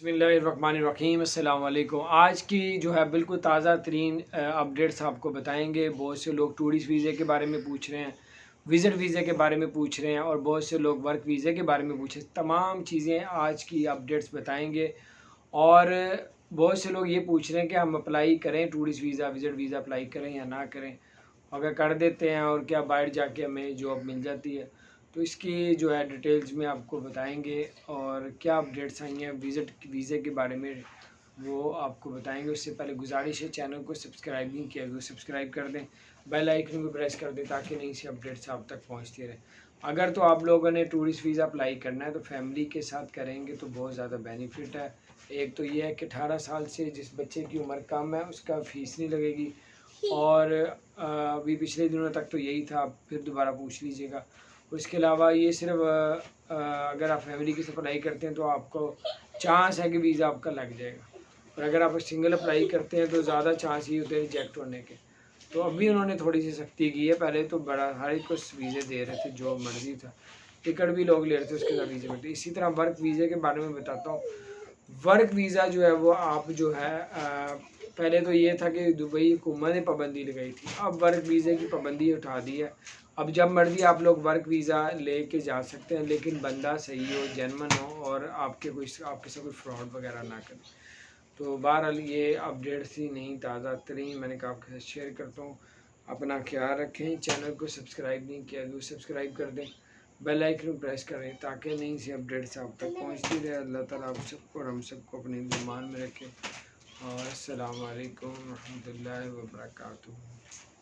बिस्मिल्लाहिर्रहमानिर्रहीम अस्सलाम वालेकुम। आज की जो है बिल्कुल ताज़ा तरीन अपडेट्स आपको बताएंगे। बहुत से लोग टूरिस्ट वीज़े के बारे में पूछ रहे हैं, विज़िट वीज़े के बारे में पूछ रहे हैं और बहुत से लोग वर्क वीज़े के बारे में पूछ रहे हैं। तमाम चीज़ें आज की अपडेट्स बताएंगे। और बहुत से लोग ये पूछ रहे हैं कि हम अप्लाई करें tourist visa, visit visa apply करें या ना करें। अगर कर देते हैं और क्या बाहर जाके हमें जॉब मिल जाती है। तो इसकी जो है डिटेल्स में आपको बताएंगे और क्या अपडेट्स आई हैं विज़िट वीज़े के बारे में वो आपको बताएंगे। उससे पहले गुजारिश है, चैनल को सब्सक्राइब नहीं किया तो सब्सक्राइब कर दें, बेल आइकन को प्रेस कर दें ताकि नई सी अपडेट्स आप तक पहुंचती रहे। अगर तो आप लोगों ने टूरिस्ट वीज़ा अप्लाई करना है तो फैमिली के साथ करेंगे तो बहुत ज़्यादा बेनिफिट है। एक तो ये है कि 18 साल से जिस बच्चे की उम्र कम है उसका फ़ीस नहीं लगेगी। और अभी पिछले दिनों तक तो यही था, फिर दोबारा पूछ लीजिएगा। उसके अलावा ये सिर्फ अगर आप फैमिली के साथ अप्लाई करते हैं तो आपको चांस है कि वीज़ा आपका लग जाएगा। और अगर आप सिंगल अप्लाई करते हैं तो ज़्यादा चांस ही होते हैं रिजेक्ट होने के। तो अभी उन्होंने थोड़ी सी सख्ती की है, पहले तो बड़ा हर एक को वीज़े दे रहे थे, जो मर्ज़ी था, टिकट भी लोग ले रहे थे, उसके साथ वीज़े मिलते। इसी तरह वर्क वीज़े के बारे में बताता हूँ। वर्क वीज़ा जो है वो आप जो है पहले तो ये था कि दुबई हुकूमत ने पाबंदी लगाई थी, अब वर्क वीज़े की पाबंदी उठा दी है। अब जब मर्ज़ी आप लोग वर्क वीज़ा ले के जा सकते हैं, लेकिन बंदा सही हो, जेन्युइन हो और आपके साथ कोई फ्रॉड वगैरह ना करे। तो बहरहाल ये अपडेट थी नहीं ताज़ा तरीन, मैंने कहा आपके साथ शेयर करता हूँ। अपना ख्याल रखें, चैनल को सब्सक्राइब नहीं किया तो सब्सक्राइब कर दें, बेल आइकन प्रेस करें ताकि नई सी अपडेट्स आप तक पहुँचती रहे। अल्लाह ताला आप सबको और हम सबको अपने ईमान में रखें। और अस्सलाम वालेकुम रहमतुल्लाहि व बरकातुहू।